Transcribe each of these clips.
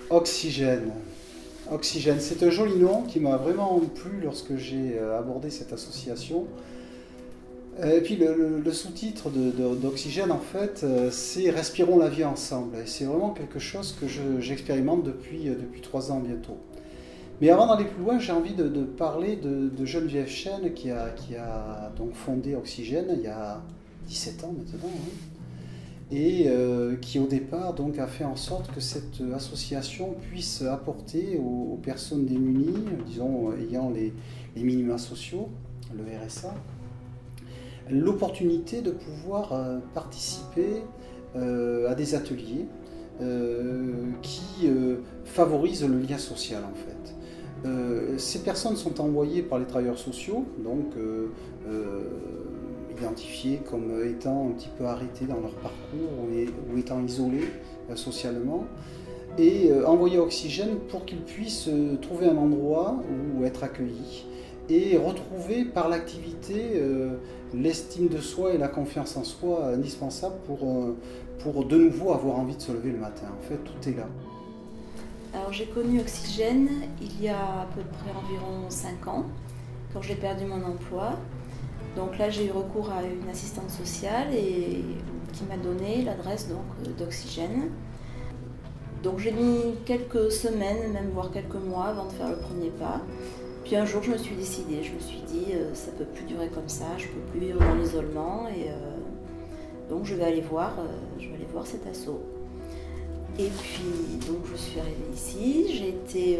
Oxygène. Oxygène, c'est un joli nom qui m'a vraiment plu lorsque j'ai abordé cette association. Et puis le sous-titre d'Oxygène, en fait, c'est Respirons la vie ensemble. Et c'est vraiment quelque chose que j'expérimente depuis 3 ans bientôt. Mais avant d'aller plus loin, j'ai envie de parler de Geneviève Chêne qui a donc fondé Oxygène il y a 17 ans maintenant. Hein. Et qui au départ donc a fait en sorte que cette association puisse apporter aux personnes démunies, disons ayant les minima sociaux, le RSA, l'opportunité de pouvoir participer à des ateliers qui favorisent le lien social en fait. Ces personnes sont envoyées par les travailleurs sociaux, donc identifiés comme étant un petit peu arrêtés dans leur parcours ou étant isolés socialement, et envoyés à Oxygène pour qu'ils puissent trouver un endroit où être accueillis et retrouver par l'activité l'estime de soi et la confiance en soi indispensable pour de nouveau avoir envie de se lever le matin. En fait, tout est là. Alors j'ai connu Oxygène il y a à peu près environ 5 ans, quand j'ai perdu mon emploi. Donc là j'ai eu recours à une assistante sociale qui m'a donné l'adresse d'Oxygène. Donc j'ai mis quelques semaines, même voire quelques mois avant de faire le premier pas. Puis un jour je me suis décidée, je me suis dit ça ne peut plus durer comme ça, je ne peux plus vivre dans l'isolement et donc je vais aller voir cet assaut. Et puis donc je suis arrivée ici, j'ai été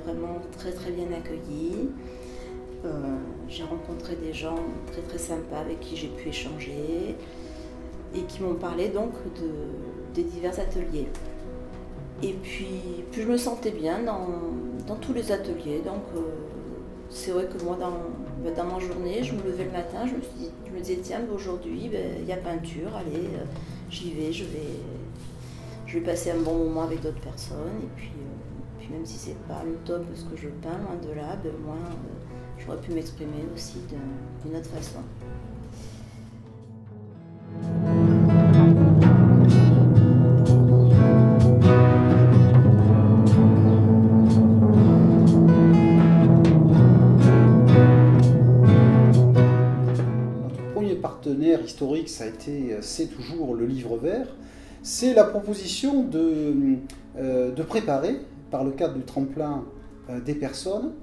vraiment très très bien accueillie. J'ai rencontré des gens très très sympas avec qui j'ai pu échanger et qui m'ont parlé donc des divers ateliers. Et puis je me sentais bien dans tous les ateliers. Donc c'est vrai que moi dans ma journée, je me levais le matin, je me disais tiens aujourd'hui il y a peinture, allez j'y vais, je vais passer un bon moment avec d'autres personnes. Et puis même si c'est pas le top de ce que je peins, loin de là, moi j'aurais pu m'exprimer aussi d'une autre façon. Notre premier partenaire historique, c'est toujours le Livre Vert. C'est la proposition de préparer, par le cadre du tremplin des personnes,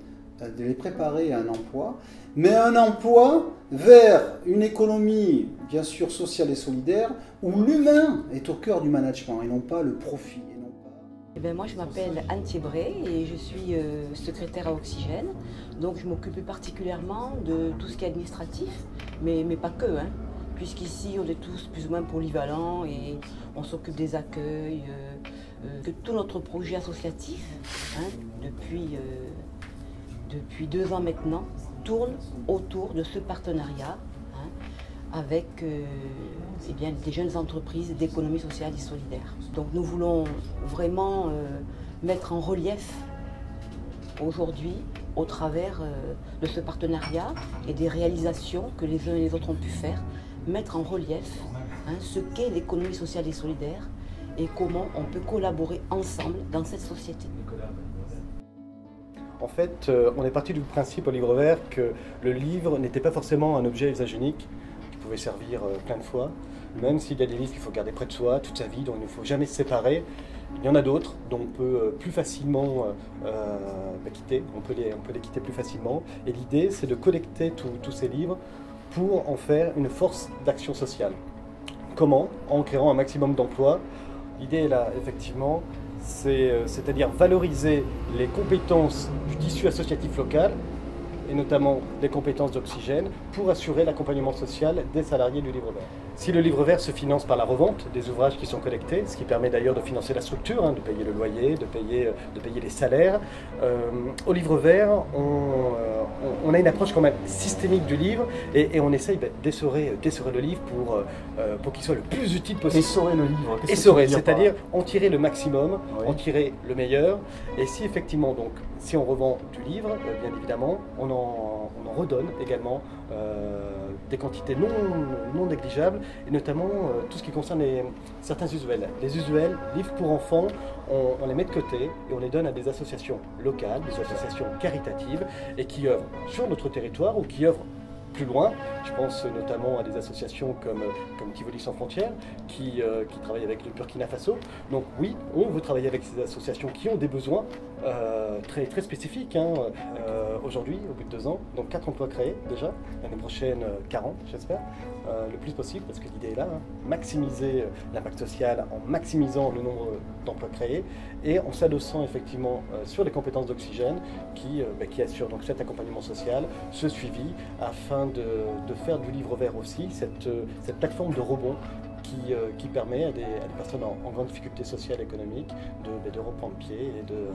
de les préparer à un emploi, mais un emploi vers une économie bien sûr sociale et solidaire où l'humain est au cœur du management et non pas le profit. Moi je m'appelle Anne Thiébré et je suis secrétaire à Oxygène, donc je m'occupe plus particulièrement de tout ce qui est administratif, mais pas que, hein, puisqu'ici on est tous plus ou moins polyvalents et on s'occupe des accueils, que tout notre projet associatif, hein, depuis 2 ans maintenant, tourne autour de ce partenariat hein, avec des jeunes entreprises d'économie sociale et solidaire. Donc nous voulons vraiment mettre en relief aujourd'hui, au travers de ce partenariat et des réalisations que les uns et les autres ont pu faire, mettre en relief hein, ce qu'est l'économie sociale et solidaire et comment on peut collaborer ensemble dans cette société. En fait, on est parti du principe au Livre Vert que le livre n'était pas forcément un objet à usage unique qui pouvait servir plein de fois, même s'il y a des livres qu'il faut garder près de soi toute sa vie, dont il ne faut jamais se séparer. Il y en a d'autres dont on peut plus facilement quitter, on peut les quitter plus facilement. Et l'idée, c'est de collecter tous ces livres pour en faire une force d'action sociale. Comment? En créant un maximum d'emplois. L'idée est là, effectivement, c'est-à-dire valoriser les compétences du tissu associatif local, et notamment les compétences d'Oxygène, pour assurer l'accompagnement social des salariés du Livre Vert. Si le livre vert se finance par la revente des ouvrages qui sont collectés, ce qui permet d'ailleurs de financer la structure, de payer le loyer, de payer les salaires, au livre vert, on a une approche quand même systémique du livre et on essaye d'essorer le livre pour qu'il soit le plus utile possible. Essorer le livre, essorer, c'est-à-dire en tirer le maximum, oui. En tirer le meilleur. Et si effectivement, donc, si on revend du livre, bien évidemment, on en redonne également des quantités non négligeables, et notamment tout ce qui concerne certains usuels. Les usuels, livres pour enfants, on les met de côté et on les donne à des associations locales, des associations caritatives, et qui œuvrent sur notre territoire ou qui œuvrent plus loin. Je pense notamment à des associations comme Tivoli sans frontières qui travaillent avec le Burkina Faso. Donc oui, on veut travailler avec ces associations qui ont des besoins très, très spécifiques. Aujourd'hui, au bout de 2 ans, donc 4 emplois créés déjà, l'année prochaine 40 j'espère, le plus possible parce que l'idée est là, maximiser l'impact social en maximisant le nombre d'emplois créés et en s'adossant effectivement sur les compétences d'Oxygène qui assurent donc cet accompagnement social, ce suivi afin de faire du livre vert aussi cette plateforme de rebond qui permet à des personnes en grande difficulté sociale et économique de reprendre pied et de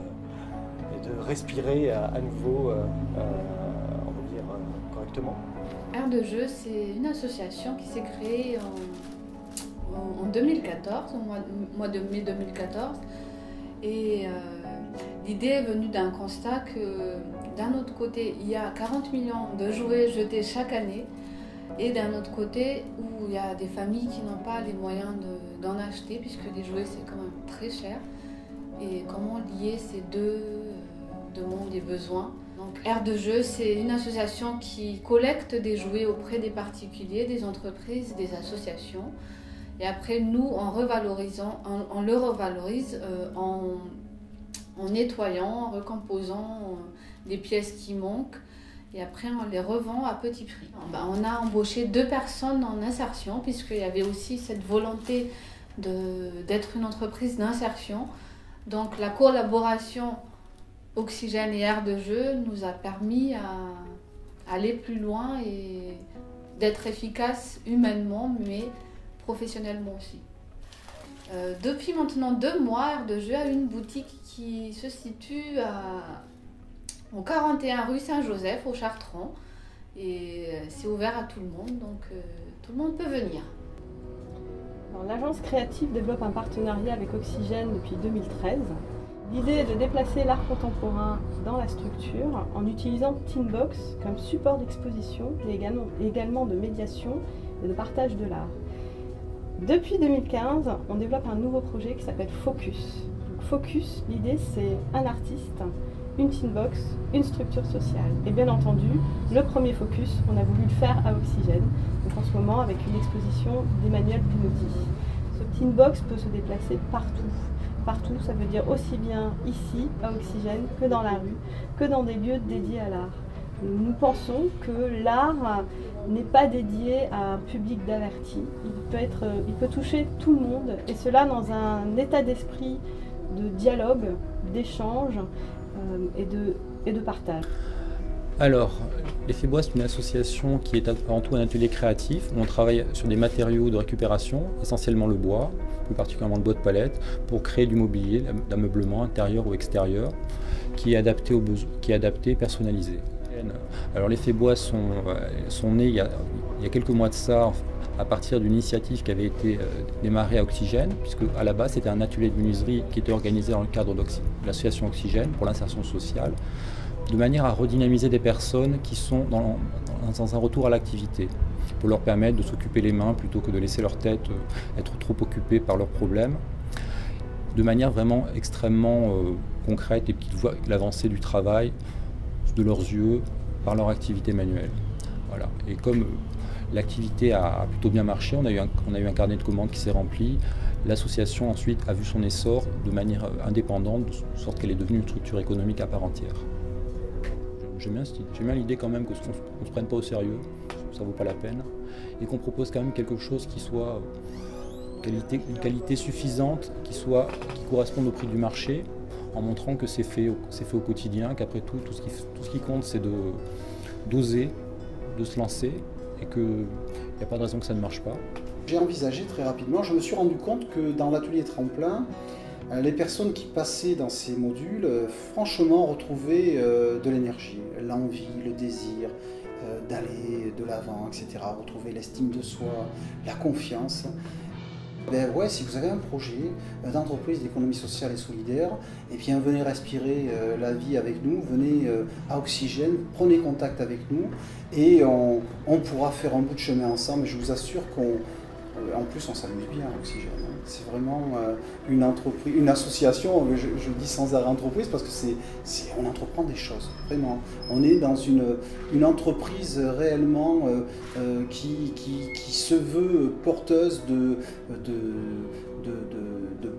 respirer à nouveau, on va dire, correctement. Aire de Jeu, c'est une association qui s'est créée en 2014, au mois de mai 2014. Et l'idée est venue d'un constat que d'un autre côté, il y a 40 millions de jouets jetés chaque année. Et d'un autre côté, où il y a des familles qui n'ont pas les moyens d'en acheter, puisque les jouets c'est quand même très cher. Et comment lier ces deux mondes et besoins. Donc Aire de Jeu, c'est une association qui collecte des jouets auprès des particuliers, des entreprises, des associations. Et après, nous, on le revalorise en nettoyant, en recomposant les pièces qui manquent. Et après, on les revend à petit prix. On a embauché 2 personnes en insertion, puisqu'il y avait aussi cette volonté d'être une entreprise d'insertion. Donc la collaboration Oxygène et Aire de Jeu nous a permis à aller plus loin et d'être efficace humainement, mais professionnellement aussi. Depuis maintenant 2 mois, Aire de Jeu a une boutique qui se situe au 41 rue Saint-Joseph, au Chartrons. Et c'est ouvert à tout le monde, donc tout le monde peut venir. L'agence créative développe un partenariat avec Oxygène depuis 2013. L'idée est de déplacer l'art contemporain dans la structure en utilisant Tinbox comme support d'exposition et également de médiation et de partage de l'art. Depuis 2015, on développe un nouveau projet qui s'appelle Focus. Donc, Focus, l'idée c'est un artiste, une Tinbox, une structure sociale. Et bien entendu, le premier Focus, on a voulu le faire à Oxygène, donc en ce moment avec une exposition d'Emmanuel Pinotti. Ce Tinbox peut se déplacer partout. Partout, ça veut dire aussi bien ici, à Oxygène, que dans la rue, que dans des lieux dédiés à l'art. Nous pensons que l'art n'est pas dédié à un public d'avertis. Il peut toucher tout le monde, et cela dans un état d'esprit de dialogue, d'échange et de partage. Alors, l'Effet Bois, c'est une association qui est avant tout un atelier créatif où on travaille sur des matériaux de récupération, essentiellement le bois, plus particulièrement le bois de palette, pour créer du mobilier, d'ameublement intérieur ou extérieur, qui est adapté aux besoins, qui est adapté et personnalisé. Alors, l'Effet Bois sont nés il y a quelques mois de ça, à partir d'une initiative qui avait été démarrée à Oxygène, puisque à la base c'était un atelier de menuiserie qui était organisé dans le cadre de l'association Oxygène pour l'insertion sociale, de manière à redynamiser des personnes qui sont dans un retour à l'activité, pour leur permettre de s'occuper les mains plutôt que de laisser leur tête être trop occupée par leurs problèmes, de manière vraiment extrêmement concrète et qui voient l'avancée du travail de leurs yeux par leur activité manuelle. Voilà. Et comme l'activité a plutôt bien marché, on a eu un carnet de commandes qui s'est rempli. L'association ensuite a vu son essor de manière indépendante, de sorte qu'elle est devenue une structure économique à part entière. J'aime bien l'idée quand même qu'on ne se prenne pas au sérieux, ça vaut pas la peine, et qu'on propose quand même quelque chose qui soit une qualité suffisante, qui corresponde au prix du marché, en montrant que c'est fait au quotidien, qu'après tout ce qui compte c'est d'oser, de se lancer, et qu'il n'y a pas de raison que ça ne marche pas. J'ai envisagé très rapidement, je me suis rendu compte que dans l'atelier tremplin, les personnes qui passaient dans ces modules, franchement, retrouvaient de l'énergie, l'envie, le désir d'aller de l'avant, etc. Retrouver l'estime de soi, la confiance. Ben ouais, si vous avez un projet d'entreprise d'économie sociale et solidaire, eh bien venez respirer la vie avec nous, venez à Oxygène, prenez contact avec nous et on pourra faire un bout de chemin ensemble. Je vous assure qu'en plus on s'amuse bien à Oxygène. C'est vraiment une entreprise, une association, je dis sans arrêt entreprise parce que on entreprend des choses, vraiment. On est dans une entreprise réellement qui se veut porteuse de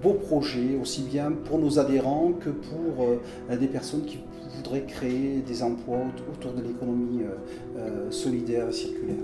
beaux projets, aussi bien pour nos adhérents que pour des personnes qui voudraient créer des emplois autour de l'économie solidaire et circulaire.